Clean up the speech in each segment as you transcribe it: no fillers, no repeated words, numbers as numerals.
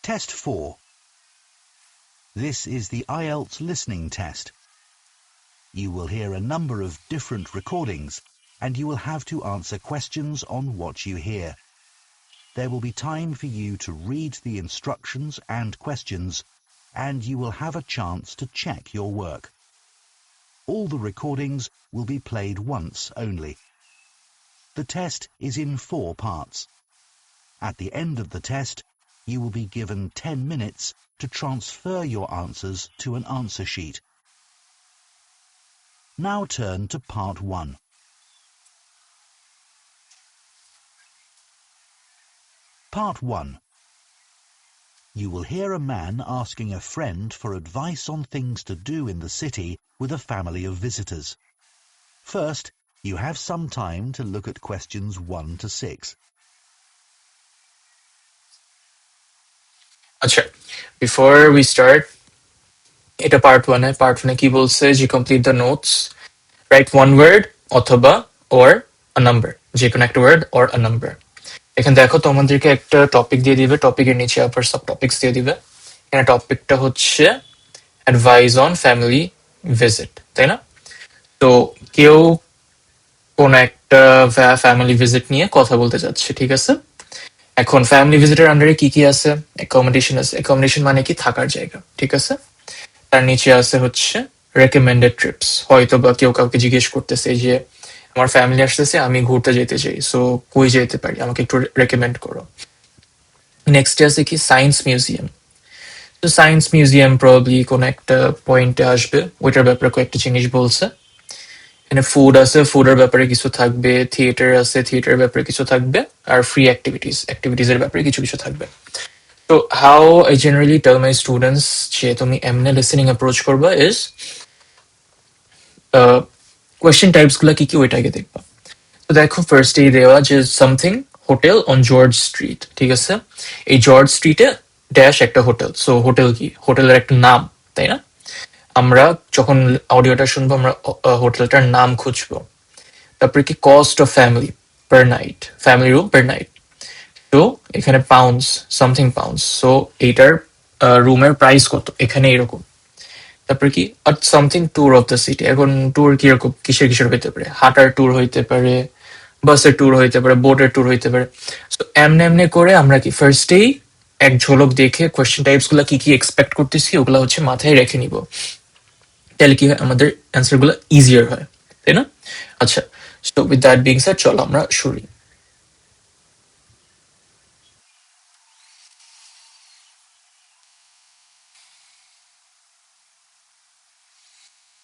Test 4. This is the IELTS Listening test. You will hear a number of different recordings and you will have to answer questions on what you hear. There will be time for you to read the instructions and questions, and you will have a chance to check your work. All the recordings will be played once only. The test is in 4 parts. At the end of the test, you will be given 10 minutes to transfer your answers to an answer sheet. Now turn to part 1. Part 1. You will hear a man asking a friend for advice on things to do in the city with a family of visitors. First, you have some time to look at questions 1 to 6. আচ্ছা, before we start, এটা part 1 কি বলছে যে complete the notes, write one word অথবা or a number, যে কোনো একটা word or a number. এখানে দেখো তোমাদেরকে একটা টপিক দিয়ে দিবে, টপিকের নিচে আবার সব টপিকস দিয়ে দিবে। এখানে টপিকটা হচ্ছে অ্যাডভাইস অন ফ্যামিলি ভিজিট, তাই না? তো কেউ কোন একটা ফ্যামিলি ভিজিট নিয়ে কথা বলতে যাচ্ছে, ঠিক আছে? এখন ফ্যামিলি ভিজিটের আন্ডারে কি কি আছে? অ্যাকোমোডেশন আছে। অ্যাকোমোডেশন মানে কি? থাকার জায়গা, ঠিক আছে? তার নিচে আছে হচ্ছে রেকমেন্ডেড ট্রিপস। হয়তো বা কেউ কাউকে জিজ্ঞেস করতেছে যে আমার ফ্যামিলি আসতেছে, আমি ঘুরতে যেতে চাই, সো কই যেতে পারি, আমাকে একটু রেকমেন্ড করো। নেক্সট আছে কি? Science museum. তো সায়েন্স মিউজিয়াম প্রবাবলি কোন একটা পয়েন্টে আসবে, ওইটার ব্যাপারে কয়েকটা জিনিস বলছে। এখানে ফুড আছে, ফুডের ব্যাপারে কিছু থাকবে। থিয়েটার আছে, থিয়েটারের ব্যাপারে কিছু থাকবে। আর ফ্রি অ্যাক্টিভিটিজের ব্যাপারে কিছু কিছু থাকবে। তো how I generally tell my students যে তুমি এমনে লিসেনিং অ্যাপ্রোচ করবা ইজ কোয়েশ্চেন টাইপস গুলা কি কি ওইটা আগে দেখবা। তো দেখো ফার্স্টেই দেওয়া যে something hotel on George street, ঠিক আছে? এই জর্জ স্ট্রিটে ড্যাশ একটা হোটেল। সো হোটেল কি? হোটেলের একটা নাম, তাই না? আমরা যখন অডিওটা শুনবো আমরা হোটেলটার নাম খুঁজবো। তারপরে কি? Cost of family per night, family room per night. তো এখানে পাউন্ডস, সামথিং পাউন্ডস। সো এইটার রুমের প্রাইস কত? এখানে এরকম। তারপরে কি? Something tour of the city. এখন ট্যুর কিরকম, কিসের কিসের হইতে পারে? হাঁটার ট্যুর হইতে পারে, বাসের ট্যুর হইতে পারে, বোটের ট্যুর হইতে পারে। সো এমনি এমনি করে আমরা কি ফার্স্টেই এক ঝলক দেখে কোয়েশ্চেন টাইপস গুলা কি কি এক্সপেক্ট করতেছি ওগুলা হচ্ছে মাথায় রেখে নিব। তাহলে কি হয়? আমাদের অ্যান্সার গুলো ইজিয়ার হয়, তাই না? আচ্ছা, so with that being shed চলো আমরা শুরু।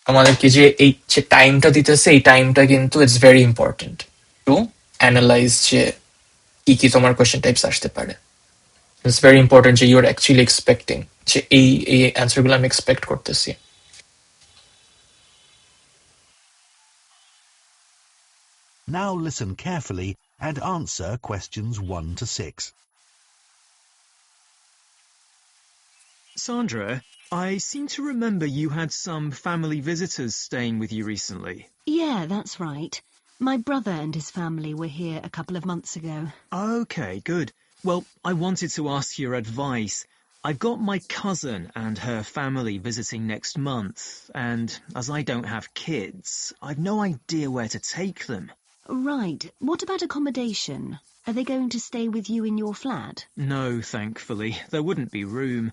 আমাদেরকে যে এই যে টাইমটা দিতেছে, এই টাইমটা কিন্তু it's very important to analyse যে কি কি তোমার কোয়েশ্চেন টাইপস আসতে পারে। ইটস ভেরি ইম্পর্টেন্ট যে ইউ আর অ্যাকচুয়ালি এক্সপেক্টিং যে এই এই অ্যান্সার গুলো আমি এক্সপেক্ট করতেছি। Now listen carefully and answer questions 1 to 6. Sandra, I seem to remember you had some family visitors staying with you recently. Yeah, that's right. My brother and his family were here a couple of months ago. Okay, good. Well, I wanted to ask your advice. I've got my cousin and her family visiting next month, and as I don't have kids, I've no idea where to take them. Right. What about accommodation? Are they going to stay with you in your flat? No, thankfully. There wouldn't be room.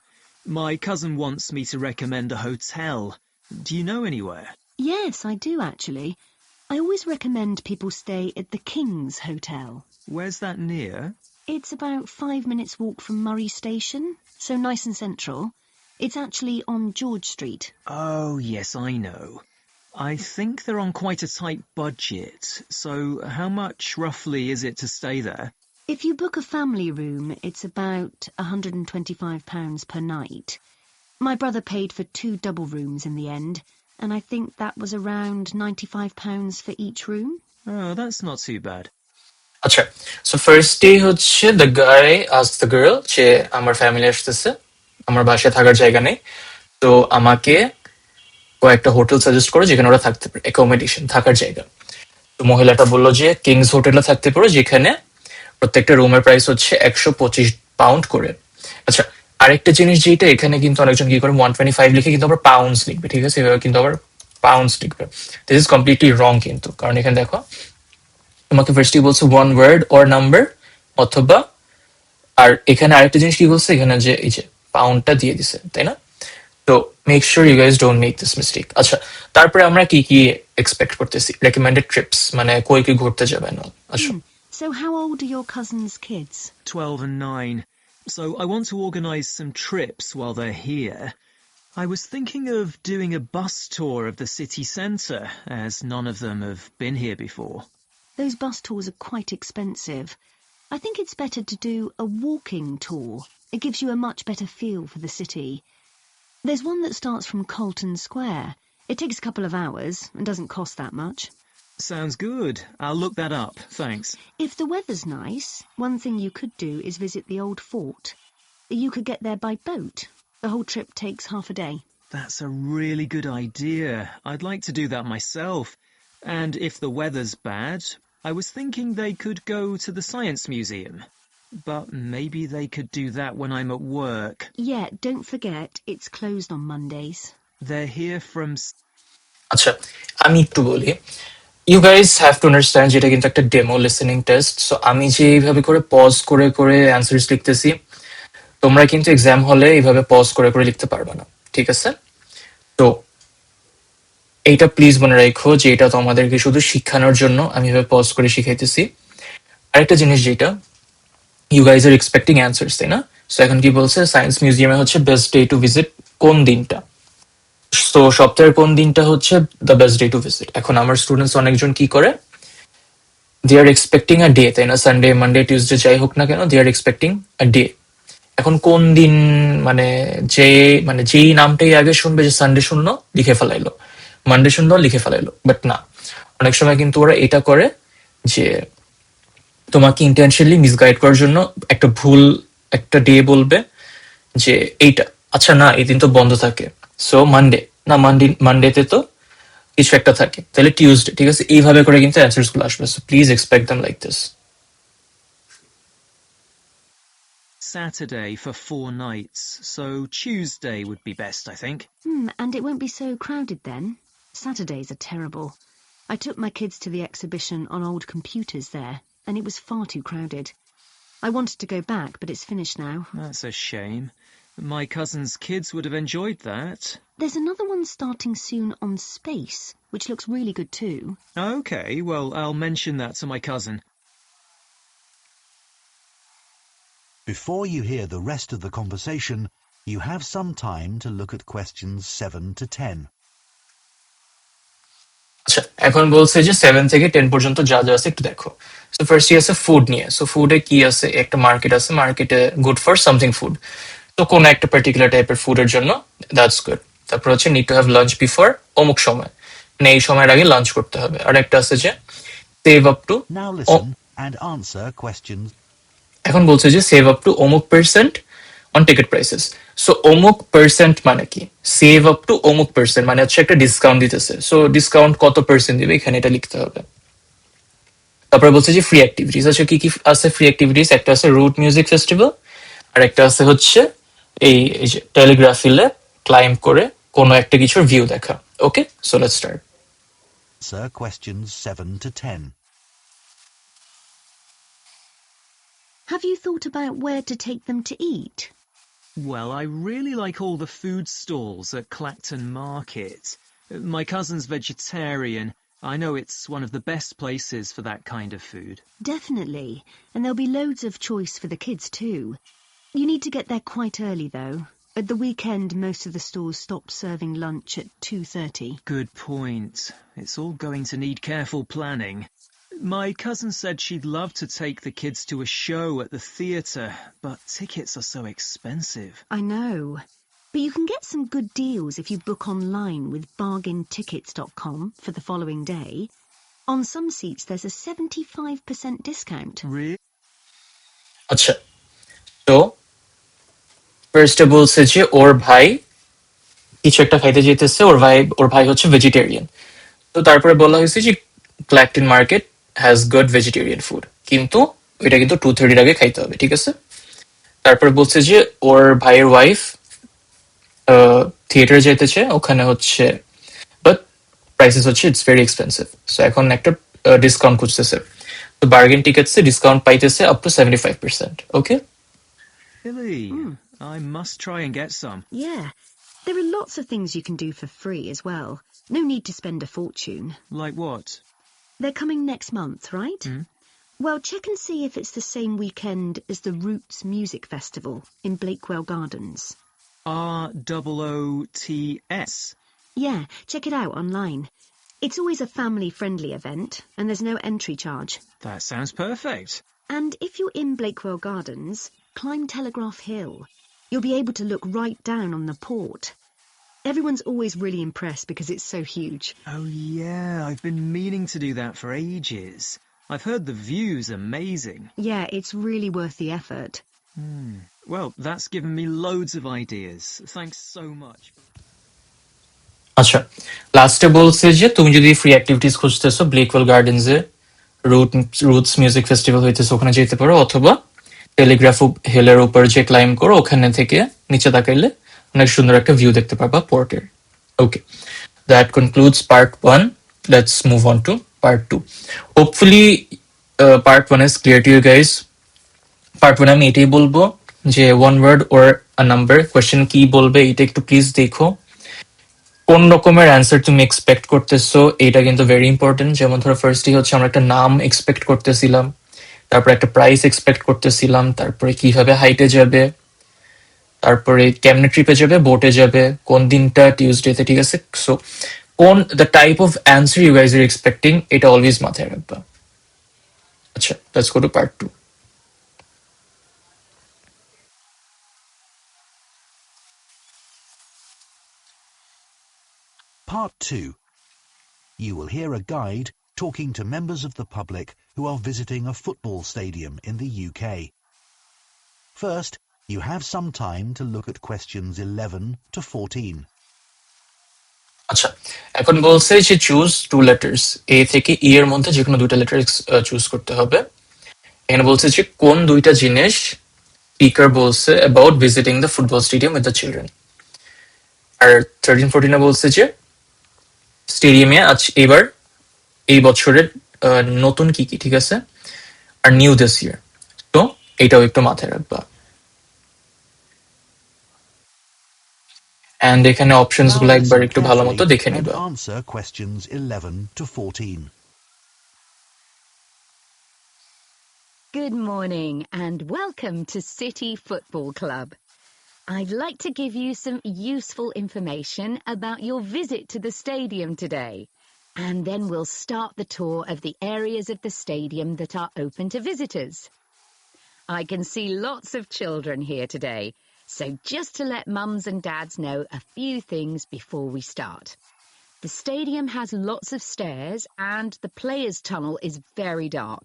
My cousin wants me to recommend a hotel. Do you know anywhere? Yes, I do actually. I always recommend people stay at the King's Hotel. Where's that near? It's about 5 minutes walk from Murray Station, so nice and central. It's actually on George Street. Oh, yes, I know. I think they're on quite a tight budget, so how much roughly is it to stay there? If you book a family room, it's about £125 per night. My brother paid for 2 double rooms in the end, and I think that was around £95 for each room. Oh, that's not too bad. আচ্ছা, so first day হচ্ছে the guy ask the girl যে আমার family আসতেছে, আমার বাসায় থাকার জায়গা নেই, তো আমাকে কয়েকটা হোটেল সাজেস্ট করো যেখানে ওরা থাকতে পারে, অ্যাকোমোডেশন, থাকার জায়গা। তো মহিলাটা বললো যে কিংস হোটেলে থাকতে পারো, যেখানে প্রত্যেকটা রুমের প্রাইস হচ্ছে £125 করে। আচ্ছা, আরেকটা জিনিস যেটা এখানে কিন্তু অনেকজন কি করে 125 লিখে কিন্তু আবার পাউন্ডস লিখবে, ঠিক আছে, এভাবে কিন্তু আবার পাউন্ডস লিখবে। দিস ইজ কমপ্লিটলি রং কিন্তু, কারণ এখানে দেখো তোমাকে ফার্স্টই বলছে ওয়ান ওয়ার্ড অর নাম্বার অথবা, আর এখানে আরেকটা জিনিস কি বলছে এখানে যে এই যে পাউন্ডটা দিয়ে দিছে, তাই না? তো make sure you guys don't make this mistake. আচ্ছা, তারপরে আমরা কি কি এক্সপেক্ট করতেছি? রেকমেন্ডেড ট্রিপস, মানে কই কি ঘুরতে যাবে না। আচ্ছা, So how old are your cousin's kids? 12 and 9. So I want to organise some trips while they're here. I was thinking of doing a bus tour of the city centre, as none of them have been here before. Those bus tours are quite expensive. I think it's better to do a walking tour. It gives you a much better feel for the city. There's one that starts from Colton Square. It takes a couple of hours and doesn't cost that much. Sounds good. I'll look that up, thanks. If the weather's nice, one thing you could do is visit the old fort. You could get there by boat. The whole trip takes half a day. That's a really good idea. I'd like to do that myself. And if the weather's bad, I was thinking they could go to the Science Museum. But maybe they could do that when I'm at work. Yeah, don't forget, it's closed on Mondays. They're here from... আচ্ছা, আমি একটু বলি, you guys have to understand যেটা কিন্তু একটা demo listening test. So আমি যে এইভাবে করে পজ করে করে অ্যান্সার্স লিখতেছি, তোমরা কিন্তু এক্সাম হলে এইভাবে পজ করে করে লিখতে পারবে না, ঠিক আছে? তো এইটা প্লিজ মনে রাখো যে এটা তোমাদেরকে শুধু শিখানোর জন্য আমি এভাবে পজ করে শিখাইতেছি। আরেকটা জিনিস যেটা, you guys are expecting answers, তাই না? সো এখন কি বলছে, সায়েন্স মিউজিয়ামে হচ্ছে বেস্ট ডে টু ভিজিট কোন দিনটা? তো সপ্তাহের কোন দিনটা হচ্ছে the best day to visit? এখন আমার স্টুডেন্টস অনেকজন কি করে, দে আর এক্সপেক্টিং আ ডে, তাই না? সানডে, মানডে, টিউসডে যাই হোক না কেন, দে আর এক্সপেক্টিং আ ডে। এখন কোন দিন, মানে যেই নামটাই আগে শুনবে, যে সানডে শুনলো লিখে ফেলাইলো, মানডে শুনলো লিখে ফেলাইলো। বাট না, অনেক সময় কিন্তু ওরা এটা করে যে তোমাকে ইন্টেনশনালি মিসগাইড করার জন্য একটা ভুল একটা ডে বলবে, যে এইটা, আচ্ছা না এই দিন তো বন্ধ থাকে, সো মানডে না, মানডেতে তো কিছু একটা থাকে, তাহলে টিউসডে, ঠিক আছে? এইভাবে করে কিন্তু অ্যান্সার্স গুলো আসবে। So please expect them like this. Saturday for 4 nights, so Tuesday would be best, I think. And it won't be so crowded then. Saturdays are terrible. I took my kids to the exhibition on old computers there, and it was far too crowded. I wanted to go back, but it's finished now. That's a shame. My cousin's kids would have enjoyed that. There's another one starting soon on space, which looks really good too. Okay, well, I'll mention that to my cousin. Before you hear the rest of the conversation, you have some time to look at questions 7 to 10. আচ্ছা, এখন বলছে যে 7 থেকে 10 পর্যন্ত যা যা আছে একটু দেখো। সো ফার্স্টই আছে ফুড নিয়ে। সো ফুডে কি আছে, একটা মার্কেট আছে, মার্কেটে গুড ফর সামথিং ফুড, তো কোন একটা পার্টিকুলার টাইপের ফুডের জন্য, দ্যাটস গুড। তারপর হচ্ছে need to have lunch before অমুক সময়, মানে এই সময়ের আগে লাঞ্চ করতে হবে। আর একটা আছে যে save up to, Now listen and answer questions. এখন বলছে যে সেভ আপ টু অমুক percent on ticket prices. So অমুক পার্সেন্ট মানে কি, সেভ আপ টু অমুক পার্সেন্ট মানে হচ্ছে একটা ডিসকাউন্ট দিতেছে। সো ডিসকাউন্ট কত পার্সেন্ট দিবে, এখানে এটা লিখতে হবে। তারপরে বলছে যে ফ্রি অ্যাক্টিভিটিস আছে, কি কি আছে ফ্রি অ্যাক্টিভিটিস? একটা আছে রুট মিউজিক ফেস্টিভ্যাল, আর একটা আছে হচ্ছে এই যে টেলিগ্রাফ হিলে ক্লাইম্ব করে কোনো একটা কিছুর ভিউ দেখা। Okay, so let's start. Answer questions 7 to 10. Have you thought about where to take them to eat? Well, I really like all the food stalls at Clacton Market. My cousin's vegetarian. I know it's one of the best places for that kind of food. Definitely. And there'll be loads of choice for the kids too. You need to get there quite early though. At the weekend, most of the stores stop serving lunch at 2:30. Good point. It's all going to need careful planning. My cousin said she'd love to take the kids to a show at the theatre, but tickets are so expensive. I know. But you can get some good deals if you book online with bargaintickets.com for the following day. On some seats, there's a 75% discount. Really? আচ্ছা, তো ফার্স্টে বলছে যে ওর ভাই কিছু একটা খাইতে যেতেছে, ওর ভাই হচ্ছে ভেজিটেরিয়ান। তো তারপরে বলা হয়েছে যে Clacton market has good vegetarian food, কিন্তু ওইটা কিন্তু 2:30 আগে খাইতে হবে, ঠিক আছে? তারপর বলছে যে ওর ভাইয়ের ওয়াইফ থিয়েটার যেতেছে, ওখানে হচ্ছে বাট প্রাইসেস হচ্ছে ইটস ভেরি এক্সপেন্সিভ, সো এখন একটা ডিসকাউন্ট খুঁজতেছে। তো বার্গেন টিকেটসে ডিসকাউন্ট পাইতেছে up to 75%. Okay, Billy, I must try and get some. Yeah, there are lots of things you can do for free as well. No need to spend a fortune. Like what? They're coming next month, right? Well, check and see if it's the same weekend as the Roots Music Festival in Blakewell Gardens. ROOTS. Yeah, check it out online. It's always a family-friendly event, and there's no entry charge. That sounds perfect. And if you're in Blakewell Gardens, climb Telegraph Hill. You'll be able to look right down on the port. Everyone's always really impressed because it's so huge. Oh yeah, I've been meaning to do that for ages. I've heard the view's amazing. Yeah, it's really worth the effort. Well, that's given me loads of ideas. Thanks so much. আচ্ছা, লাস্টে বলছে যে তুমি যদি free activities খুঁজতেছো, Blakewell গার্ডেন্সে roots music festival হইতেছে, ওখানে যেতে পারো, অথবা টেলিগ্রাফ হিলের উপর যে ক্লাইম্ব করো, ওখানে থেকে নিচে তাকাইলে অনেক সুন্দর একটা ভিউ দেখতে পারবা পোর্টের। Okay, that concludes part 1. Let's move on to part 2. Hopefully part 1 is clear to you guys. Part 1 আমি এটাই বলবো যে one word or a number question কি বলবে এটা একটু প্লিজ দেখো, কোন রকমের অ্যান্সার তুমি এক্সপেক্ট করতেছো, এটা কিন্তু ভেরি ইম্পর্টেন্ট। যেমন ধরো ফার্স্টলি হচ্ছে আমরা একটা নাম এক্সপেক্ট করতেছিলাম, তারপরে একটা প্রাইস এক্সপেক্ট করতেছিলাম, তারপরে কিভাবে হাইটে যাবে, তারপরে কেমনে ট্রিপে যাবে, বোটে যাবে, কোন দিনটা টিউসডেতে, ঠিক আছে? সো কোন the type of answer you guys are expecting, এটা অলওয়েজ মাথায় রাখবা। আচ্ছা, let's go to part 2. Part 2. You will hear a guide talking to members of the public who are visiting a football stadium in the UK. First, you have some time to look at questions 11 to 14. আচ্ছা, এখন বলছে যে choose to letters, এ থেকে ই এর মধ্যে যে কোনো দুইটা লেটার চুজ করতে হবে। এখানে বলছে যে কোন দুইটা জিনিস স্পিকার বলছে about visiting the football stadium with the children. আর 13-14 বলছে যে স্টেডিয়ামে আজ এবার এই বছরের নতুন কি কি, ঠিক আছে? আর নিউ দিস ইয়ার, তো এটাও একটু মাথায় রাখবা। এন্ড এখানে অপশনস Now গুলো একবার listen একটু ভালো মতো carefully দেখে and নিবা। answer questions 11 to 14. Good morning and welcome to City Football Club. I'd like to give you some useful information about your visit to the stadium today, and then we'll start the tour of the areas of the stadium that are open to visitors. I can see lots of children here today, so just to let mums and dads know a few things before we start. The stadium has lots of stairs and the players' tunnel is very dark.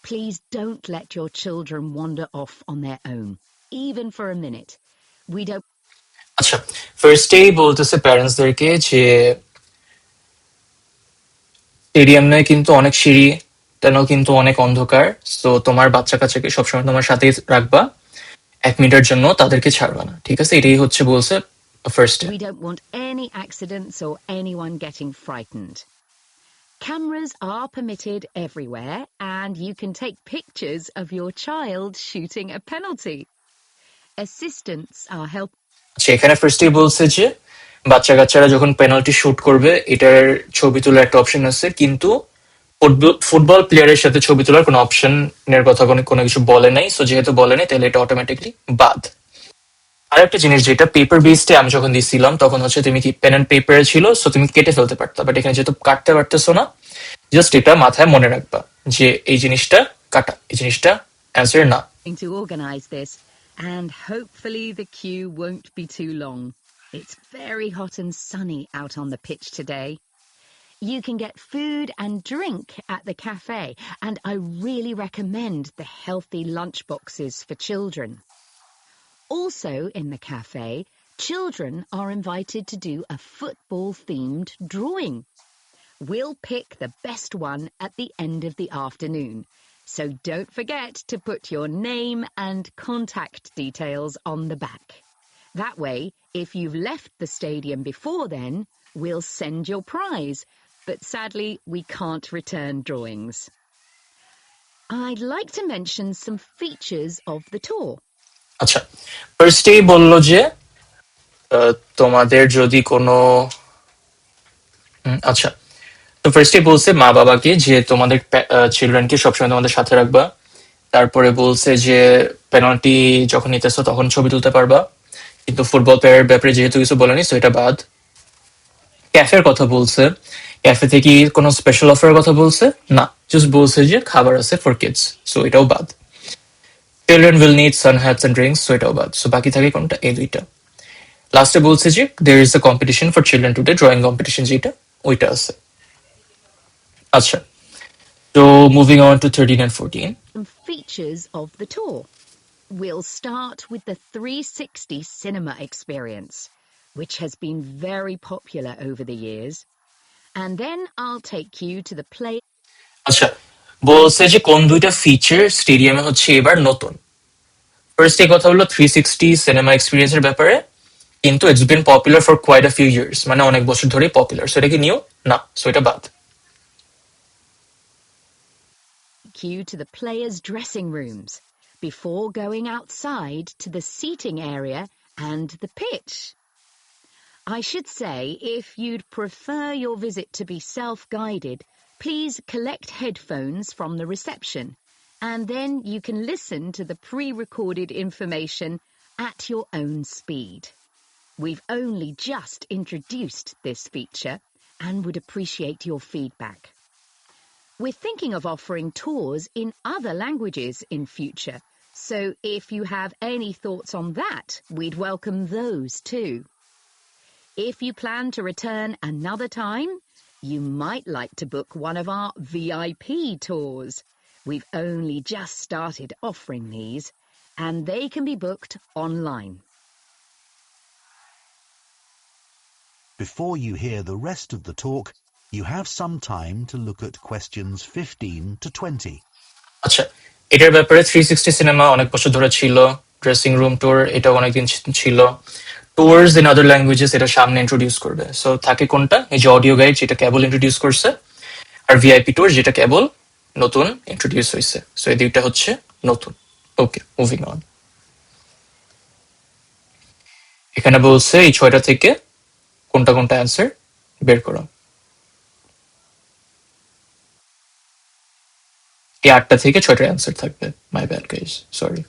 Please don't let your children wander off on their own, even for a minute. We don't... আচ্ছা, ফার্স্টেই বলতেছে প্যারেন্টসদেরকে যে স্টেডিয়ামে কিন্তু অনেক সিঁড়ি, তেনও কিন্তু অনেক অন্ধকার, সো তোমার বাচ্চা কাচ্চাকে সবসময় তোমার সাথেই রাখবা, 1 মিনিটের জন্য তাদেরকে ছাড়বা না, ঠিক আছে? এটাই হচ্ছে বলছে ফার্স্টে। We don't want any accidents or anyone getting frightened. Cameras are permitted everywhere and you can take pictures of your child shooting a penalty. Assistants are helping. আচ্ছা, এখানে ফার্স্টেই বলছে যে বাচ্চা কাচ্চারা যখন পেনাল্টি শুট করবে এটার ছবি তোলার একটা অপশন আছে, কিন্তু ফুটবল প্লেয়ারের সাথে ছবি তোলার কোনো অপশনের কথা কোনো কিছু বলে নাই। সো যেহেতু বলে নাই, তাহলে এটা অটোমেটিকলি বাদ। আর একটা জিনিস, যেটা পেপার বেসডে আমি যখন দিছিলাম তখন হচ্ছে তুমি কি পেন এন্ড পেপারে ছিল, সো তুমি কেটে ফেলতে পারতা, বাট এখানে যেহেতু কাটতে পারতেছো না, জাস্ট এটা মাথায় মনে রাখবা যে এই জিনিসটা কাটা, এই জিনিসটা অ্যান্সার না। To organise this, and hopefully the queue won't be too long. It's very hot and sunny out on the pitch today. You can get food and drink at the cafe, and I really recommend the healthy lunch boxes for children. Also in the cafe, children are invited to do a football-themed drawing. We'll pick the best one at the end of the afternoon. So don't forget to put your name and contact details on the back. That way, if you've left the stadium before then, we'll send your prize. But sadly, we can't return drawings. I'd like to mention some features of the tour. আচ্ছা, ফার্স্টেই বললো যে তোমাদের যদি কোনো আচ্ছা, তো ফার্স্টে বলছে মা বাবাকে যে তোমাদের চিলড্রেনকে সবসময় তোমাদের সাথে রাখবা। তারপরে বলছে যে পেনাল্টি যখন নিতেছো তখন ছবি তুলতে পারবা, কিন্তু ফুটবল প্লেয়ারের ব্যাপারে যেহেতু কিছু বলেনি, সো এটা বাদ। ক্যাফের কথা বলছে, ক্যাফে থেকে কোনো স্পেশাল অফারের কথা বলছে না, জাস্ট বলছে যে খাবার আছে ফর কিডস, সো এটাও বাদ। Children will need sun hats and drinks, so এটাও বাদ। সো বাকি থাকে কোনটা? এই দুইটা। লাস্টে বলছে যে there is a competition for children today, drawing competition যেটা, ওইটা আছে। আচ্ছা, so moving on to 13 and 14. Some features of the tour. We'll start with the 360 cinema experience, which has been very popular over the years. And then I'll take you to the play. আচ্ছা, বলছে যে কোন দুইটা feature স্টেডিয়ামে হচ্ছে এবার নতুন। First এই কথা হলো 360 সিনেমা এক্সপিরিয়েন্সের ব্যাপারে, কিন্তু it's been popular for quite a few years, মানে অনেক বছর ধরেই পপুলার, সো এটা কি নিউ? না, সো এটা বাদ। You to the players' dressing rooms before going outside to the seating area and the pitch. I should say, if you'd prefer your visit to be self-guided, please collect headphones from the reception, and then you can listen to the pre-recorded information at your own speed. We've only just introduced this feature and would appreciate your feedback. We're thinking of offering tours in other languages in future, so if you have any thoughts on that, we'd welcome those too. If you plan to return another time, you might like to book one of our VIP tours. We've only just started offering these, and they can be booked online. Before you hear the rest of the talk, you have some time to look at questions 15 to 20. আচ্ছা, এটার ব্যাপারে 360 cinema অনেক বছর ধরে ছিল, dressing room tour এটা অনেকদিন ছিল, টুয়ার্স ইন আদার ল্যাঙ্গুয়েজেস এটা সামনে ইন্ট্রোডিউস করবে। সো থাকে কোনটা? এই যে অডিও গাইড যেটা কেবল ইন্ট্রোডিউস করছে, আর ভিআইপি ট্যুর যেটা কেবল নতুন ইন্ট্রোডিউস হয়েছে। সো এই দুইটা হচ্ছে নতুন। ওকে, মুভিং অন। এখানে বলছে এই 6টা থেকে কোনটা কোনটা অ্যান্সার বের করো। এই 8টা থেকে 6টার অ্যান্সার থাকবে। My bad guys, sorry.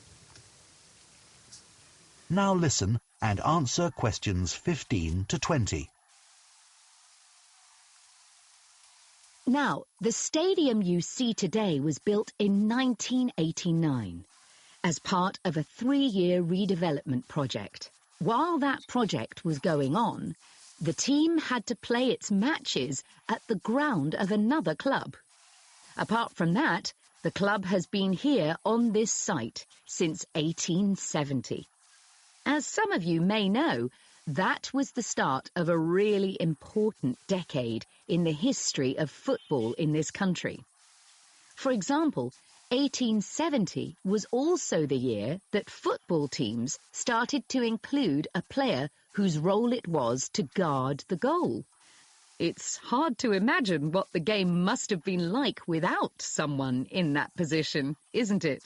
Now listen and answer questions 15 to 20. Now, the stadium you see today was built in 1989 as part of a 3-year redevelopment project. While that project was going on, the team had to play its matches at the ground of another club. Apart from that, the club has been here on this site since 1870. As some of you may know, that was the start of a really important decade in the history of football in this country. For example, 1870 was also the year that football teams started to include a player whose role it was to guard the goal. It's hard to imagine what the game must have been like without someone in that position, isn't it?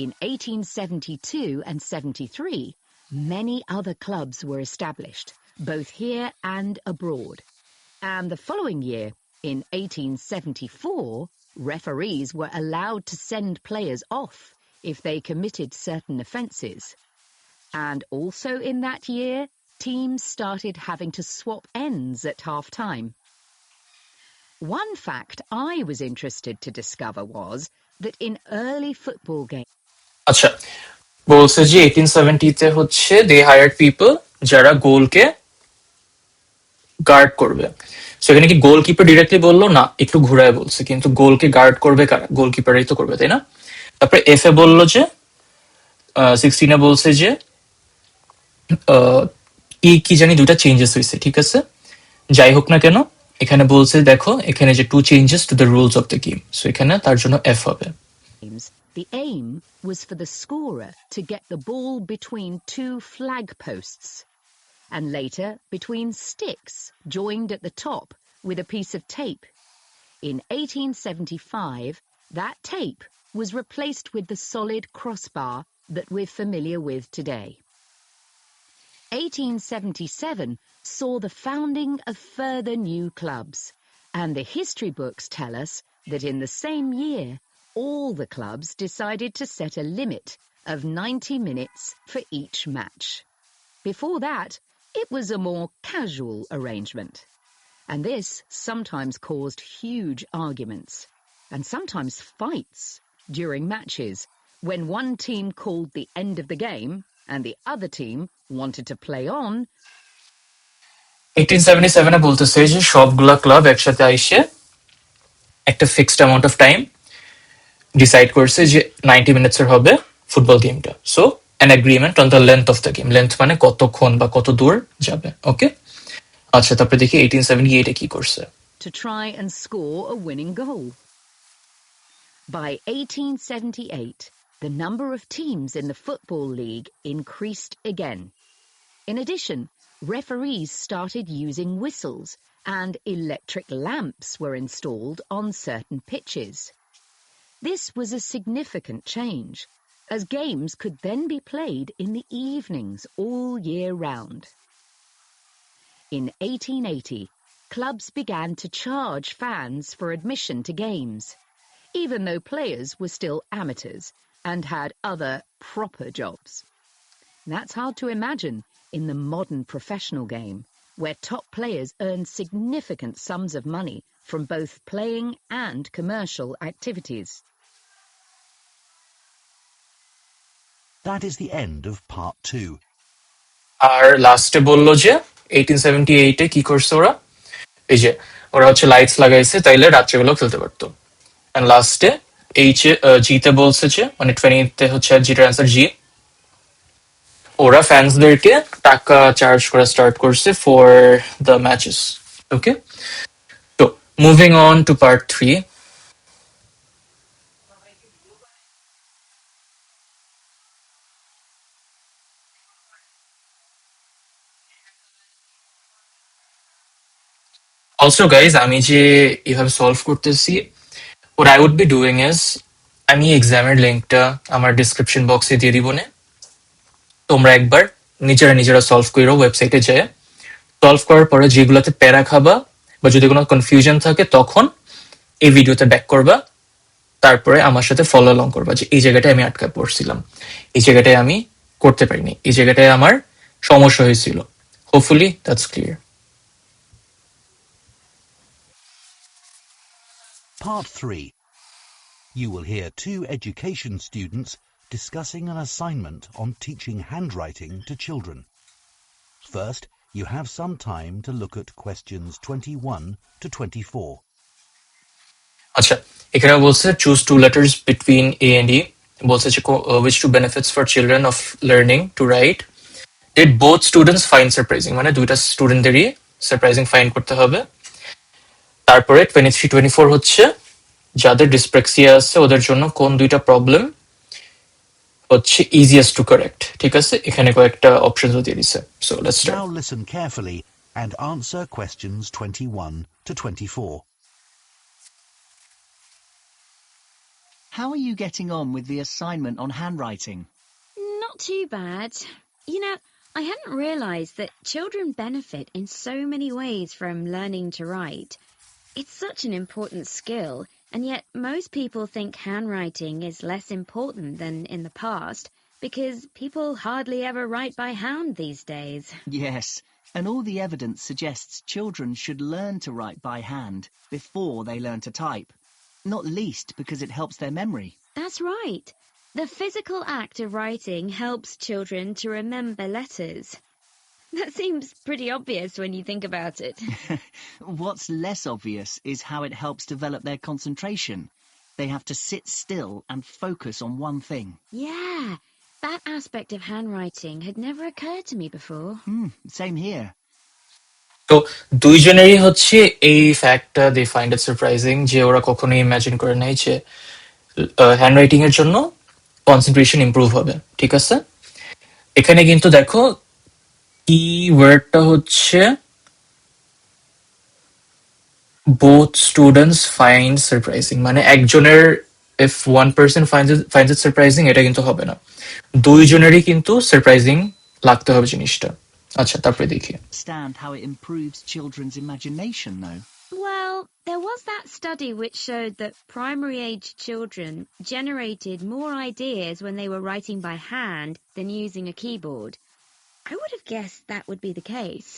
In 1872 and 73, many other clubs were established, both here and abroad. And the following year, in 1874, referees were allowed to send players off if they committed certain offences. And also in that year, teams started having to swap ends at half-time. One fact I was interested to discover was that in early football games... আচ্ছা, বলছে যে 1870-তে হচ্ছে দে hired people যারা গোলকে guard করবে। So এখানে কি goalkeeper directly বললো? না, একটু ঘুরায় বলছে, কিন্তু গোলকে গার্ড করবে কারা? গোলকিপারই তো করবে, তাই না? তারপরে এফ এ বললো যে 16-এ বলছে যে কি কি জানি দুইটা চেঞ্জেস হয়েছে, ঠিক আছে? যাই হোক না কেন, এখানে বলছে দেখো এখানে যে 2 changes to the rules of the game. So এখানে তার জন্য F হবে. The aim was for the scorer to get the ball between 2 flag posts, and later between sticks joined at the top with a piece of tape. In 1875, that tape was replaced with the solid crossbar that we're familiar with today. 1877 saw the founding of further new clubs, and the history books tell us that in the same year, all the clubs decided to set a limit of 90 minutes for each match. Before that, it was a more casual arrangement, and this sometimes caused huge arguments, and sometimes fights during matches, when one team called the end of the game and the other team wanted to play on. 1877 এ বলতেছে যে সবগুলা club একসাথে আইসে একটা fixed amount of time decide করছে যে 90 মিনিটসের হবে football গেমটা। So an agreement on the length of the game, length মানে কতক্ষণ বা কত দূর যাবে। ওকে, আচ্ছা তারপরে দেখি 1878 এ কি করছে। To try and score a winning goal. By 1878, the number of teams in the Football League increased again. In addition, referees started using whistles and electric lamps were installed on certain pitches. This was a significant change, as games could then be played in the evenings all year round. In 1880, clubs began to charge fans for admission to games, even though players were still amateurs and had other proper jobs. That's hard to imagine in the modern professional game, where top players earn significant sums of money from both playing and commercial activities. That is the end of part 2. আর লাস্টে বললো যে 1878 এ কি করছে ওরা, এই যে ওরা হচ্ছে লাইটস লাগাইছে তাইলে রাত্রেবেলাও খেলতে পারতো। এন্ড লাস্টে জিতে বলছে যে মানে 20তে হচ্ছে জিটার অ্যান্সার জি, ওরা ফ্যান্সদেরকে টাকা চার্জ করা স্টার্ট করছে ফর দ্য ম্যাচেস। ওকে, তো moving on to part 3. Also guys, আমি যে এভাবে সলভ করতেছি, what I would be doing is আমি এক্সামের লিঙ্কটা আমার ডেসক্রিপশন বক্সে দিয়ে দিব না, তোমরা একবার নিজেরা সলভ করো ওয়েবসাইটে যেয়ে। সলভ করার পরে যেগুলোতে প্যারা খাবা বা যদি কোনো কনফিউশন থাকে তখন এই ভিডিওতে ব্যাক করবা, তারপরে আমার সাথে ফলো অলং করবা যে এই জায়গাটায় আমি আটকা পড়ছিলাম, এই জায়গাটায় আমি করতে পারিনি, এই জায়গাটায় আমার সমস্যা হয়েছিল। Hopefully that's clear. Part 3. You will hear 2 education students discussing an assignment on teaching handwriting to children. First, you have some time to look at questions 21 to 24. আচ্ছা, এখানে বলছে choose 2 letters between A and E, বলছে যে which 2 benefits for children of learning to write did both students find surprising, মানে দুইটা স্টুডেন্টদেরই surprising find করতে হবে। তারপরে 23-24 হচ্ছে যাদের ডিসপ্রেক্সিয়া আছে ওদের জন্য কোন দুইটা প্রবলেম হচ্ছে ইজিয়েস্ট টু কারেক্ট। ঠিক আছে, এখানে কয়েকটা অপশনস দিয়ে দিছে। So let's start. Now listen carefully and answer questions 21 to 24. How are you getting on with the assignment on handwriting? Not too bad. You know, I hadn't realised that children benefit in so many ways from learning to write. It's such an important skill, and yet most people think handwriting is less important than in the past because people hardly ever write by hand these days. Yes, and all the evidence suggests children should learn to write by hand before they learn to type, not least because it helps their memory. That's right. The physical act of writing helps children to remember letters. That seems pretty obvious when you think about it. What's less obvious is how it helps develop their concentration. They have to sit still and focus on one thing. Yeah, that aspect of handwriting had never occurred to me before. Same here. তো দুইজনেরই হচ্ছে এই ফ্যাক্টটা they find it surprising যে ওরা কখনোই imagine করে নাই যে hand writing এর জন্য কনসেন্ট্রেশন ইমপ্রুভ হবে। ঠিক আছে, এখানে কিন্তু দেখো কি ওয়ার্ডটা হচ্ছে both students find surprising, মানে একজনের if one person finds it surprising এটা কিন্তু হবে না, দুইজনেরই কিন্তু সারপ্রাইজিং লাগতে হবে জিনিসটা। আচ্ছা, তারপরে দেখি। Understand how it improves children's imagination, though. Well, there was that study which showed that primary-age children generated more ideas when they were writing by hand than using a keyboard. I would have guessed that would be the case.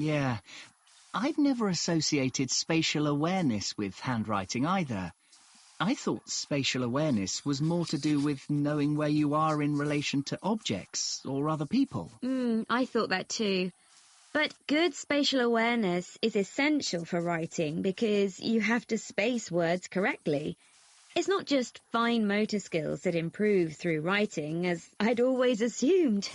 Yeah. I've never associated spatial awareness with handwriting either. I thought spatial awareness was more to do with knowing where you are in relation to objects or other people. I thought that too. But good spatial awareness is essential for writing because you have to space words correctly. It's not just fine motor skills that improve through writing, as I'd always assumed.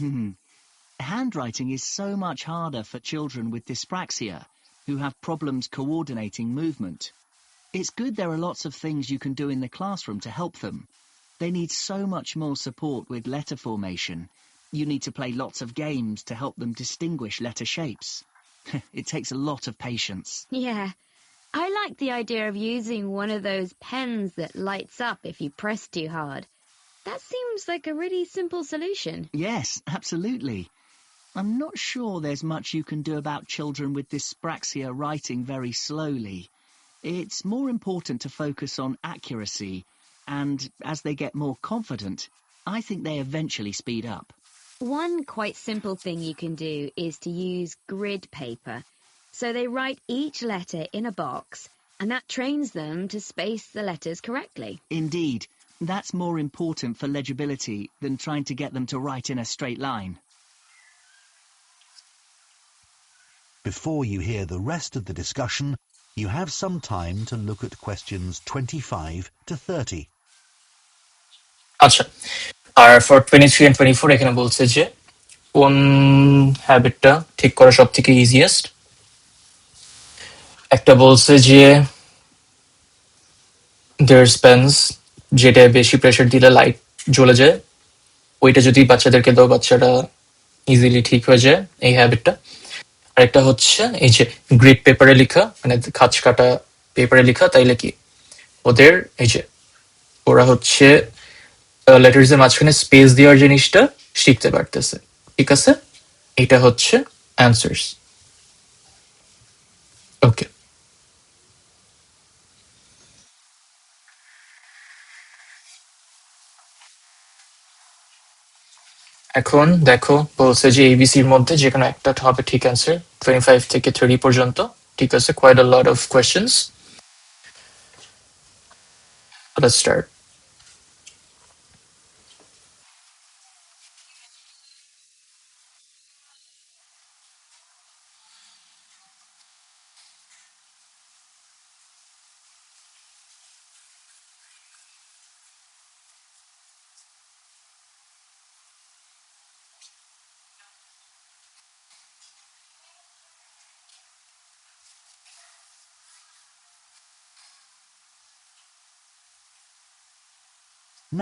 Handwriting is so much harder for children with dyspraxia, who have problems coordinating movement. It's good there are lots of things you can do in the classroom to help them. They need so much more support with letter formation. You need to play lots of games to help them distinguish letter shapes. It takes a lot of patience. Yeah, I like the idea of using one of those pens that lights up if you press too hard. That seems like a really simple solution. Yes, absolutely. I'm not sure there's much you can do about children with dyspraxia writing very slowly. It's more important to focus on accuracy, and as they get more confident, I think they eventually speed up. One quite simple thing you can do is to use grid paper. So they write each letter in a box, and that trains them to space the letters correctly. Indeed, that's more important for legibility than trying to get them to write in a straight line. Before you hear the rest of the discussion, you have some time to look at questions 25 to 30. আচ্ছা, আর for 23 and 24 এখানে বলছে যে কোন হ্যাবিটটা ঠিক করা সব থেকে easiest. একটা বলছে যে দেয়ার পেন্স, যেটা বেশি প্রেসার দিলে লাইট জ্বলে যায়, ওইটা যদি বাচ্চাদেরকে দাও বাচ্চারা ইজিলি ঠিক হয়ে যায় এই হ্যাবিটটা। আরেকটা হচ্ছে এই যে গ্রিড পেপারে লেখা, মানে খাঁচ কাটা পেপারে লেখা, তাইলে কি ওদের এই যে ওরা হচ্ছে লেটার্স এর মাঝখানে স্পেস দেওয়ার জিনিসটা শিখতে পারতেছে। ঠিক আছে, এটা হচ্ছে অ্যান্সার্স। ওকে, এখন দেখো বলছে যে এবিসির মধ্যে যে কোনো একটা হবে ঠিক অ্যান্সার 25 থেকে 30 পর্যন্ত। ঠিক আছে, quite a lot of questions. Let's start.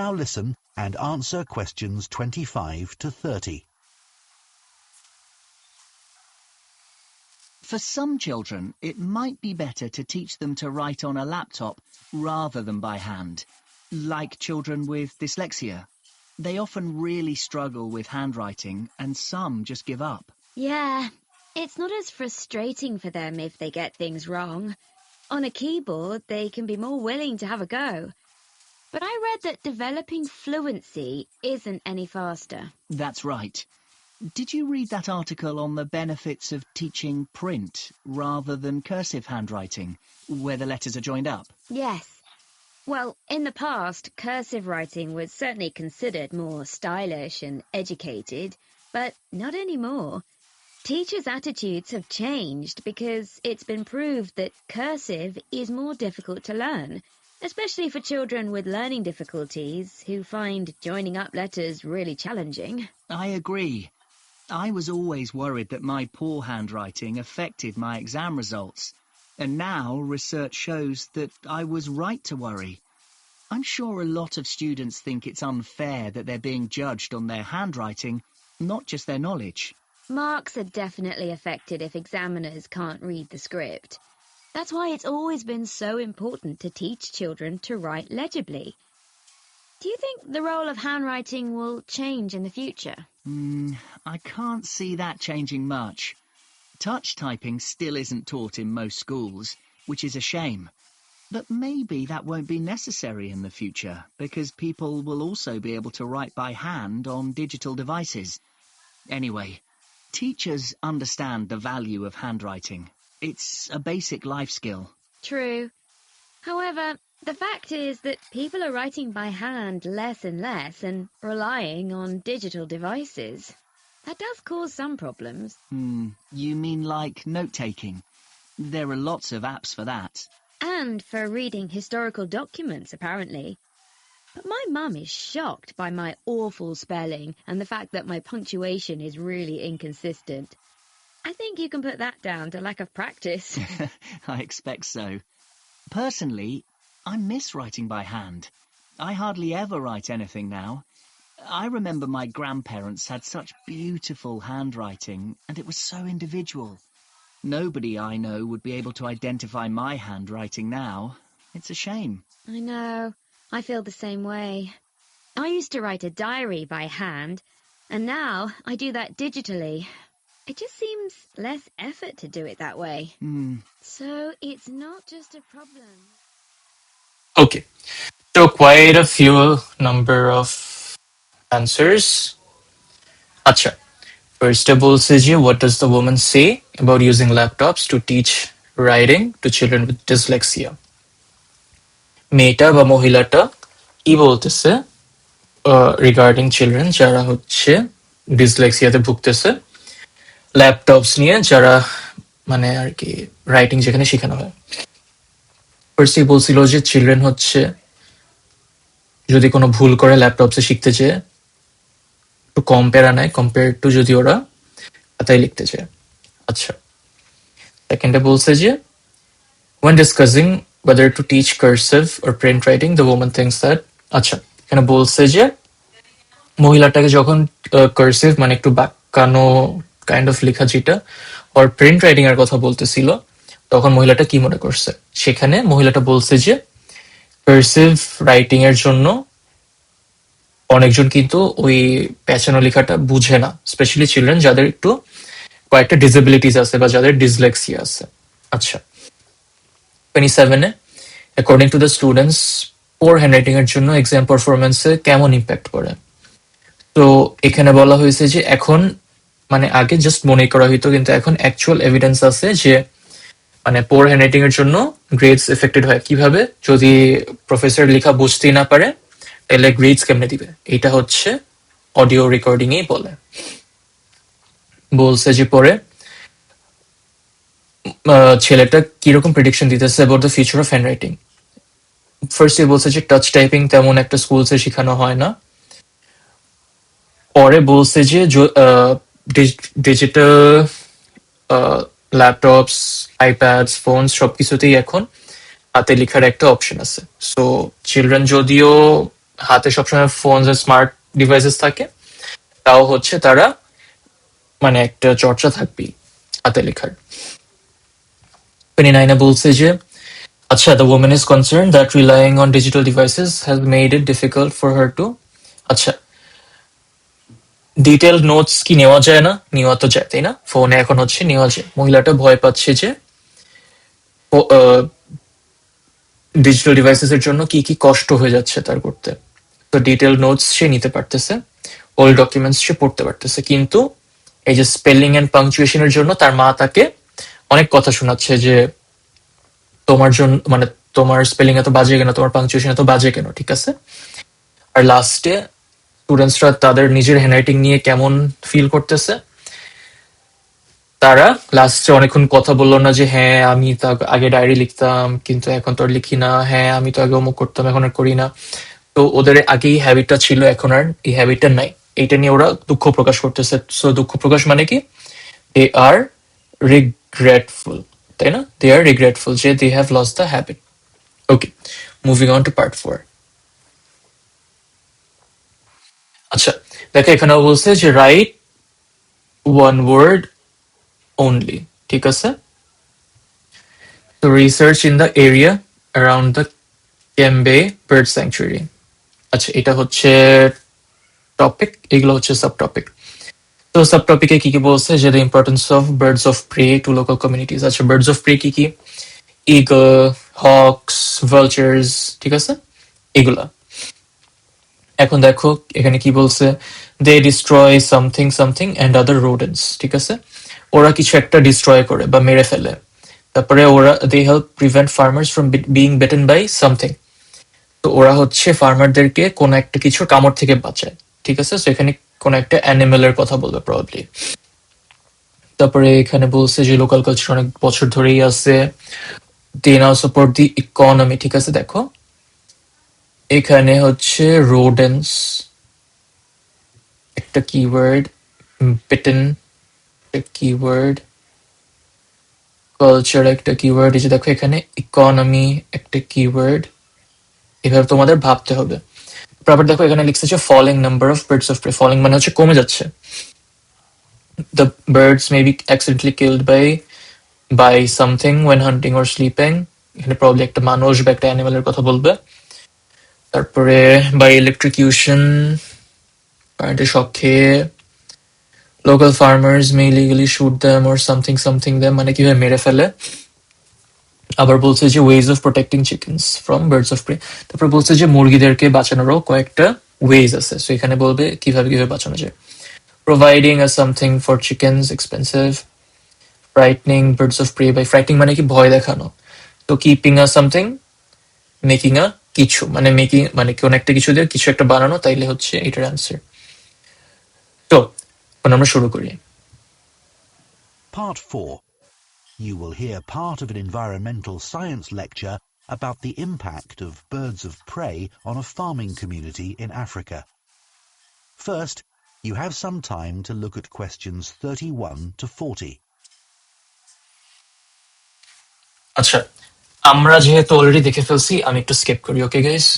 Now listen and answer questions 25 to 30. For some children, it might be better to teach them to write on a laptop rather than by hand, like children with dyslexia. They often really struggle with handwriting, and some just give up. Yeah, it's not as frustrating for them if they get things wrong. On a keyboard, they can be more willing to have a go. But I read that developing fluency isn't any faster. That's right. Did you read that article on the benefits of teaching print rather than cursive handwriting, where the letters are joined up? Yes. Well, in the past, cursive writing was certainly considered more stylish and educated, but not anymore. Teachers' attitudes have changed because it's been proved that cursive is more difficult to learn, especially for children with learning difficulties who find joining up letters really challenging. I agree. I was always worried that my poor handwriting affected my exam results, and now research shows that I was right to worry. I'm sure a lot of students think it's unfair that they're being judged on their handwriting, not just their knowledge. Marks are definitely affected if examiners can't read the script. That's why it's always been so important to teach children to write legibly. Do you think the role of handwriting will change in the future? I can't see that changing much. Touch typing still isn't taught in most schools, which is a shame. But maybe that won't be necessary in the future, because people will also be able to write by hand on digital devices. Anyway, teachers understand the value of handwriting. It's a basic life skill. True. However, the fact is that people are writing by hand less and less and relying on digital devices. That does cause some problems. You mean like note-taking? There are lots of apps for that. And for reading historical documents, apparently. But my mum is shocked by my awful spelling and the fact that my punctuation is really inconsistent. I think you can put that down to lack of practice. I expect so. Personally, I miss writing by hand. I hardly ever write anything now. I remember my grandparents had such beautiful handwriting, and it was so individual. Nobody I know would be able to identify my handwriting now. It's a shame. I know. I feel the same way. I used to write a diary by hand, and now I do that digitally. It just seems less effort to do it that way. So it's not just a problem. Okay, so quite a few number of answers. Acha. First of all, Siji, what does the woman say about using laptops to teach writing to children with dyslexia? মেয়েটা বা মহিলাটা কি বলতেছে regarding children যারা হচ্ছে ডিসলেক্সিয়াতে ভুগতেছে laptops নিয়ে যারা মানে আর কি রাইটিং যেখানে শেখানো হয় ফার্স্টে বলছিল যে চিলড্রেন হচ্ছে যদি কোনো ভুল করে ল্যাপটপসে শিখতে চেয়ে একটু কম প্যারা নেয় কম্পেয়ার টু যদি ওরা খাতায় লিখতে চায় আচ্ছা সেকেন্ডে বলছে যে when discussing whether to teach cursive or print writing the woman thinks that আচ্ছা এখানে বলছে যে মহিলাটাকে যখন কার্সিভ মানে একটু বাঁকানো কাইন্ড অফ লেখা যেটা আর প্রিন্ট রাইটিং এর কথা বলতেছিল তখন মহিলাটা কি মনে করছে সেখানে মহিলাটা বলছে যে কার্সিভ রাইটিং এর জন্য অনেকজন কিন্তু ওই প্যাচানো লেখাটা বুঝে না স্পেশালি চিলড্রেন যাদের একটু কয়েকটা ডিসেবিলিটিস আছে বা যাদের ডিসলেক্সিয়া আছে আচ্ছা 27 according to the students poor handwriting এর জন্য এক্সাম পারফরম্যান্সে কেমন ইম্প্যাক্ট পড়ে তো এখানে বলা হয়েছে যে এখন মানে আগে জাস্ট মনে করা হইতো কিন্তু এখন অ্যাকচুয়াল এভিডেন্স আছে যে মানে পোর হ্যান্ডরাইটিং এর জন্য গ্রেডস এফেক্টেড হয় কিভাবে যদি প্রফেসর লেখা বুঝতেই না পারে তাহলে গ্রেডস কেমনে দিবে এটা হচ্ছে অডিও রেকর্ডিং এই বলছে যে পরে ছেলেটা কিরকম প্রেডিকশন দিতেছে about the future of handwriting ফার্স্টে বলছে যে টাচ টাইপিং তেমন একটা স্কুলসে শেখানো হয় না পরে বলছে যে ডিজিটাল ল্যাপটপস আইপ্যাডস ফোন সবকিছুতেই এখন হাতে লেখার একটা অপশন আছে সো চিলড্রেন যদিও হাতে সবসময় ফোন স্মার্ট ডিভাইসেস থাকে তাও হচ্ছে তারা মানে একটা চর্চা থাকবেই হাতে লেখার 29 বলছে যে আচ্ছা the woman is concerned that relying on digital devices has made it difficult for her to আচ্ছা ডিটেল নোটস কি নেওয়া যায় না নেওয়া তো যায় তাই না ফোনে এখন হচ্ছে নেওয়া যায় মহিলাটা ভয় পাচ্ছে যে ডিজিটাল ডিভাইসেস এর জন্য কি কি কষ্ট হয়ে যাচ্ছে তার করতে তো ডিটেল নোটস সে নিতে পারতেছে ওল্ড ডকুমেন্টস সে পড়তে পারতেছে কিন্তু এই যে স্পেলিং এন্ড পাংচুয়েশনের জন্য তার মা তাকে অনেক কথা শোনাচ্ছে যে তোমার জন্য মানে তোমার স্পেলিং এত বাজে কেন তোমার পাংচুয়েশন এত বাজে কেন ঠিক আছে আর লাস্টে স্টুডেন্টসরা তাদের নিজের হ্যান্ডরাইটিং নিয়ে কেমন ফিল করতেছে তারা লাস্টে অনেকক্ষণ কথা বললো না যে হ্যাঁ আমি তো আগে ডায়েরি লিখতাম কিন্তু এখন তো আর লিখি না হ্যাঁ আমি তো আগে অমুক করতাম এখন আর করি না তো ওদের আগেই হ্যাবিটটা ছিল এখন আর এই হ্যাবিটটা নাই এইটা নিয়ে ওরা দুঃখ প্রকাশ করতেছে। সো দুঃখ প্রকাশ মানে কি? দে আর রিগ্রেটফুল, তাই না? দে আর রিগ্রেটফুল যে they have lost the habit. Okay, moving on to part 4। আচ্ছা, দেখো এখানেও বলছে যে রাইট ওয়ান ওয়ার্ড only, ঠিক আছে? তো research in the area around the Cambe bird sanctuary. আচ্ছা, এটা হচ্ছে টপিক, এগুলো হচ্ছে সাব টপিক। তো সাব টপিকে কি কি বলছে যে the importance of birds of prey to local communities. আচ্ছা, বার্ডস অফ প্রে কি কি? ইগল, হকস, ভালচার্স, ঠিক আছে, এগুলা। এখন দেখো এখানে কি বলছে, they destroy something something and other rodents, ঠিক আছে? ওরা কিছু একটা ডিস্ট্রয় করে বা মেরে ফেলে। তারপরে ওরা they help prevent farmers from being beaten by something. তো ওরা হচ্ছে ফার্মারদেরকে কোনো একটা কিছুর কামড় থেকে বাঁচায়, ঠিক আছে? সো এখানে কোনো একটা অ্যানিমেলের কথা বলবে প্রবাবলি। তারপরে এখানে বলছে যে লোকাল কালচার অনেক বছর ধরেই আছে। দে নাও সাপোর্ট দি ইকোনমি, ঠিক আছে? দেখো এখানে হচ্ছে রোডেন্স একটা কিওয়ার্ড, বেটেন একটা কিওয়ার্ড, কালচার একটা কিওয়ার্ড, এই যে দেখো এখানে ইকোনমি একটা কিওয়ার্ড। এভাবে তোমাদের ভাবতে হবে। তারপর দেখো এখানে লিখছে যে falling number of birds of prey. Falling মানে হচ্ছে কমে যাচ্ছে। The birds may be accidentally killed by something when hunting or sleeping. এখানে প্রবলি একটা মানুষ বা একটা অ্যানিমেলের কথা বলবে। তারপরে বাই ইলেকট্রিকিউশন, কারেন্টের শক খেয়ে। Local farmers may illegally shoot them or something something them, মানে কিভাবে মেরে ফেলে। আবার বলছে যে ways of protecting chickens from birds of prey. তারপর বলছে যে মুরগিদেরকে বাঁচানোরও কয়েকটা ওয়েজ আছে। সো এখানে বলবে কিভাবে কিভাবে বাঁচানো যায়। Providing a something for chickens expensive, frightening birds of prey by, frightening মানে কি ভয় দেখানো। তো keeping a something, making a কিছু, মানে মেকিং মানে কোন একটা কিছু দিয়ে কিছু একটা বানানো, তাইলে হচ্ছে এটার অ্যান্সার। তো এখন আমরা শুরু করি। Part 4. You will hear part of an environmental science lecture about the impact of birds of prey on a farming community in Africa. First, you have some time to look at questions 31 to 40. আচ্ছা, আমরা যেহেতু already দেখে ফেলছি, আমি একটু skip করি। Okay guys,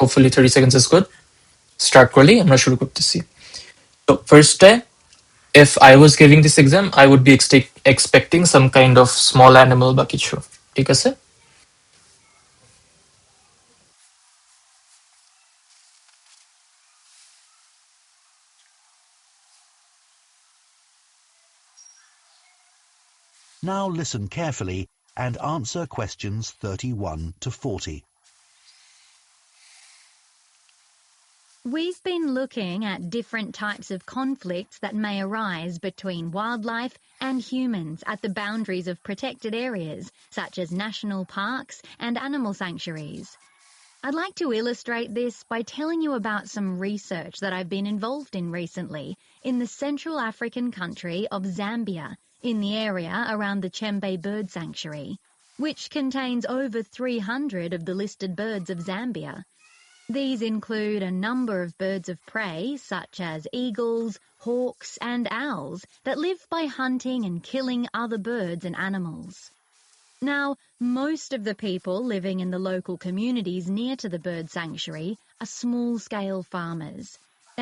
hopefully 30 seconds is good. Start করলেই আমরা শুরু করতেছি। তো ফার্স্টে, if I was giving this exam, I would be expecting some kind of small animal বা কিছু, ঠিক আছে? Now listen carefully and answer questions 31 to 40. We've been looking at different types of conflicts that may arise between wildlife and humans at the boundaries of protected areas, such as national parks and animal sanctuaries. I'd like to illustrate this by telling you about some research that I've been involved in recently in the Central African country of Zambia, in the area around the Chembe Bird Sanctuary, which contains over 300 of the listed birds of Zambia. These include a number of birds of prey, such as eagles, hawks, and owls, that live by hunting and killing other birds and animals. Now, most of the people living in the local communities near to the bird sanctuary are small-scale farmers,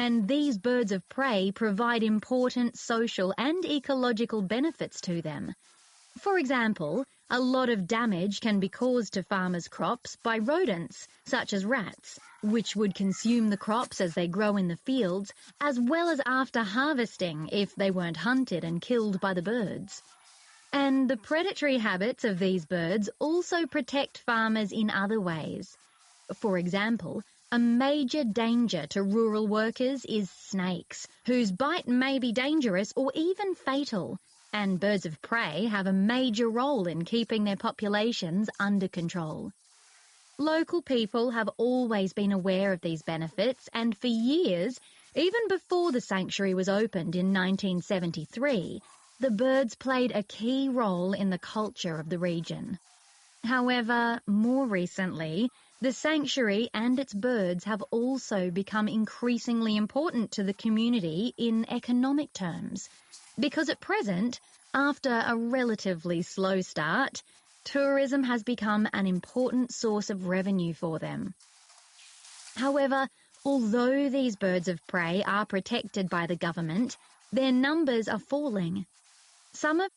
and these birds of prey provide important social and ecological benefits to them. For example, a lot of damage can be caused to farmers' crops by rodents, such as rats, which would consume the crops as they grow in the fields, as well as after harvesting if they weren't hunted and killed by the birds. And the predatory habits of these birds also protect farmers in other ways. For example, a major danger to rural workers is snakes, whose bite may be dangerous or even fatal. And birds of prey have a major role in keeping their populations under control. Local people have always been aware of these benefits, and for years, even before the sanctuary was opened in 1973, the birds played a key role in the culture of the region. However, more recently, The sanctuary and its birds have also become increasingly important to the community in economic terms, because at present, after a relatively slow start, tourism has become an important source of revenue for them. However, although these birds of prey are protected by the government, their numbers are falling. Some of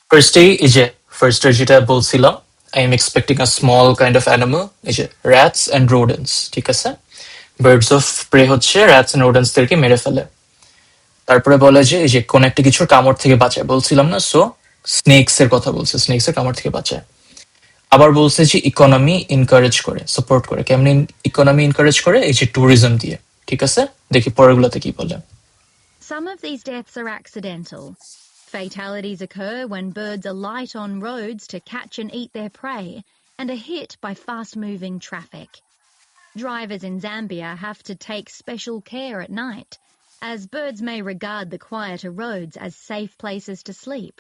ফার্স্টে যেটা বলছিলাম, I am expecting a small kind of animal, এই যে rats and রোডেন্টস, ঠিক আছে? Birds of pray হচ্ছে rats and রোডেন্টসদেরকে মেরে ফেলে। তারপরে বলে যে এই যে কোন একটা কিছুর কামড় থেকে বাঁচায়, বলছিলাম না? সো স্নেকস এর কথা বলছে, স্নেকস এর কামড় থেকে বাঁচায়। আবার বলছে যে ইকোনমি ইনকারেজ করে, সাপোর্ট করে। কেমনি ইকোনমি ইনকারেজ করে? এই যে ট্যুরিজম দিয়ে, ঠিক আছে? দেখি পরেরগুলোতে কি বলে। Some of these deaths are accidental. Fatalities occur when birds alight on roads to catch and eat their prey and are hit by fast-moving traffic. Drivers in Zambia have to take special care at night, as birds may regard the quieter roads as safe places to sleep.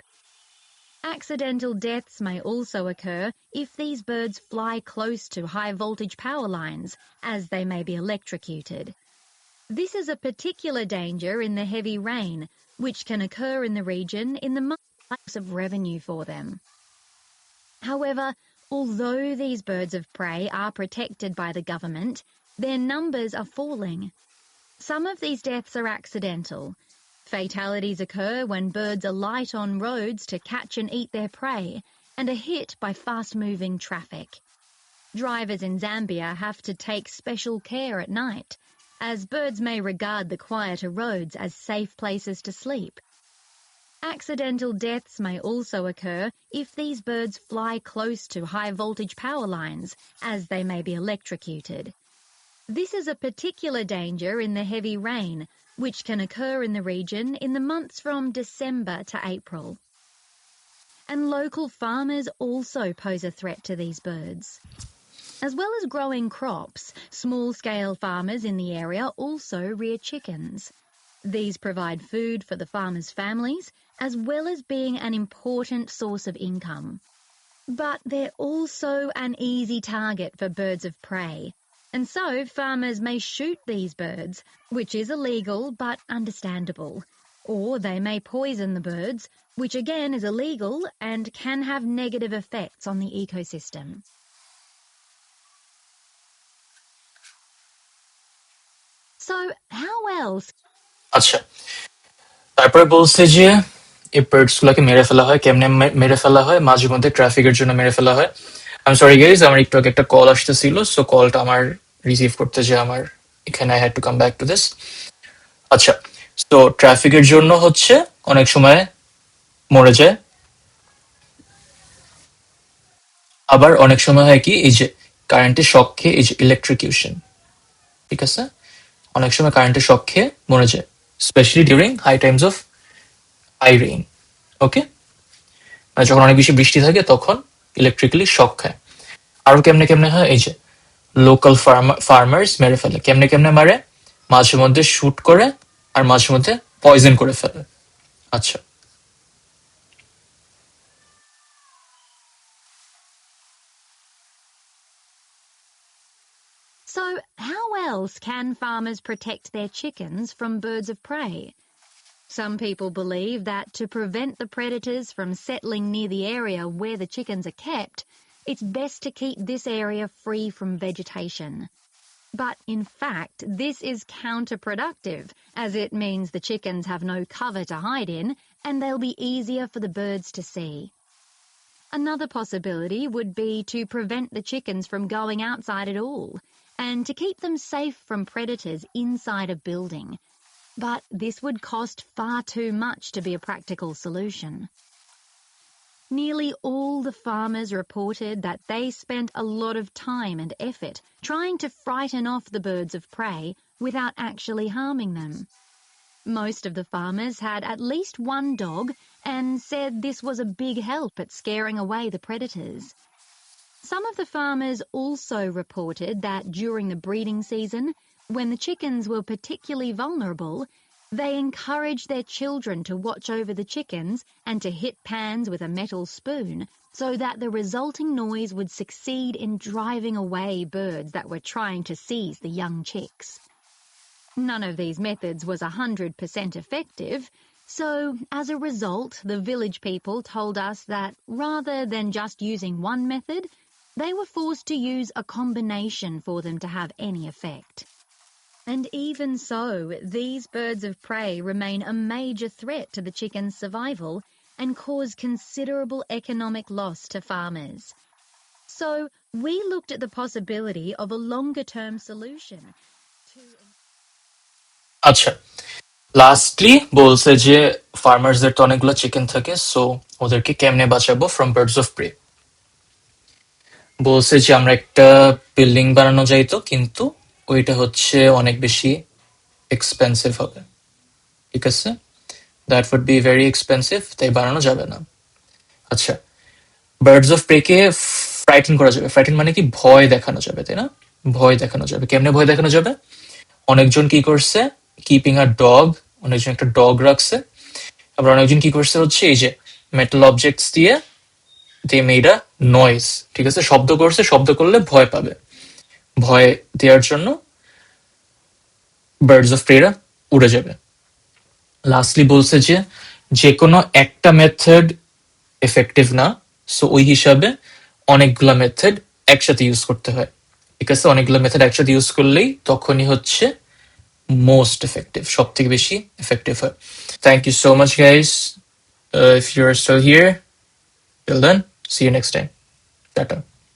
Accidental deaths may also occur if these birds fly close to high-voltage power lines, as they may be electrocuted. This is a particular danger in the heavy rain, which can occur in the region in the months of revenue for them. However, although these birds of prey are protected by the government, their numbers are falling. Some of these deaths are accidental. Fatalities occur when birds alight on roads to catch and eat their prey and are hit by fast-moving traffic. Drivers in Zambia have to take special care at night, as birds may regard the quieter roads as safe places to sleep. Accidental deaths may also occur if these birds fly close to high-voltage power lines, as they may be electrocuted. This is a particular danger in the heavy rain, which can occur in the region in the months from December to April. And local farmers also pose a threat to these birds. As well as growing crops, small-scale farmers in the area also rear chickens. These provide food for the farmers' families, as well as being an important source of income. But they're also an easy target for birds of prey, and so farmers may shoot these birds, which is illegal but understandable. Or they may poison the birds, which again is illegal and can have negative effects on the ecosystem. So, how else? আচ্ছা, তারপরে বলছে যে এই birds গুলাকে মেরে ফেলা হয়। কেমনে মেরে ফেলা হয়? মাঝে মধ্যে ট্রাফিকের জন্য মেরে ফেলা হয়। আই এম সরি গাইজ, আমার একটু আগে একটা কল আসতেছিল, সো কলটা আমার রিসিভ করতে যে আমার এখানে I had to come back to this. আচ্ছা, তো ট্রাফিকের জন্য হচ্ছে অনেক সময় মরে যায়। আবার অনেক সময় হয় কি, এই যে কারেন্টের শক খেয়ে, এই যে ইলেকট্রিকিউশন, ঠিক আছে? অনেক সময় কারেন্টের শক খেয়ে মরে যায়, specially during high times of high rain. Okay, যখন অনেক বেশি বৃষ্টি থাকে তখন ইলেকট্রিক্যালি শক খায়। আরো কেমনে কেমনে হয়? এই যে লোকাল ফার্মার্স মেরে ফেলে। কেমনে কেমনে মারে? মাঝে মধ্যে শুট করে আর মাঝে মধ্যে পয়জন করে ফেলে। আচ্ছা, So, how else can farmers protect their chickens from birds of prey? Some people believe that to prevent the predators from settling near the area where the chickens are kept, it's best to keep this area free from vegetation. But in fact, this is counterproductive, as it means the chickens have no cover to hide in, and they'll be easier for the birds to see. Another possibility would be to prevent the chickens from going outside at all, and to keep them safe from predators inside a building. But this would cost far too much to be a practical solution. Nearly all the farmers reported that they spent a lot of time and effort trying to frighten off the birds of prey without actually harming them. Most of the farmers had at least one dog and said this was a big help at scaring away the predators. Some of the farmers also reported that during the breeding season, when the chickens were particularly vulnerable, They encourage their children to watch over the chickens and to hit pans with a metal spoon so that the resulting noise would succeed in driving away birds that were trying to seize the young chicks. None of these methods was 100% effective, so as a result, the village people told us that rather than just using one method, they were forced to use a combination for them to have any effect. And even so, these birds of prey remain a major threat to the chicken's survival and cause considerable economic loss to farmers. So we looked at the possibility of a longer-term solution to... আচ্ছা, lastly বলছে যে ফার্মার্সদের তো অনেকগুলো chicken থাকে, so ওদেরকে কেমনে বাঁচাবো from birds of pray. বলছে যে আমরা একটা বিল্ডিং বানানো যাইতো, কিন্তু ওইটা হচ্ছে অনেক বেশি এক্সপেন্সিভ হবে, ঠিক আছে? That would be very expensive, তাই বানানো যাবে না। আচ্ছা, বার্ডস অফ প্রেকে ফ্রাইটেন করা যাবে। ফ্রাইটেন মানে কি? ভয় দেখানো যাবে, তাই না? ভয় দেখানো যাবে। কেমনে ভয় দেখানো যাবে? অনেকজন কি করছে, কিপিং আ ডগ, অনেকজন একটা ডগ রাখছে। আবার অনেকজন কি করছে হচ্ছে এই যে মেটাল অবজেক্টস দিয়ে দে মেড আ নয়েজ, ঠিক আছে? শব্দ করছে, শব্দ করলে ভয় পাবে। ভয় দেওয়ার জন্য বার্ডস অফ প্রেরা উড়ে যাবে। লাস্টলি বলছে যে যে কোনো একটা মেথড এফেক্টিভ না, সো ওই হিসাবে অনেকগুলা মেথড একসাথে ইউজ করতে হয়, ঠিক আছে? অনেকগুলো মেথড একসাথে ইউজ করলেই তখনই হচ্ছে মোস্ট এফেক্টিভ, সব থেকে বেশি এফেক্টিভ হয়। Thank you so much guys, if you're still here, till then, see you next time. Tata.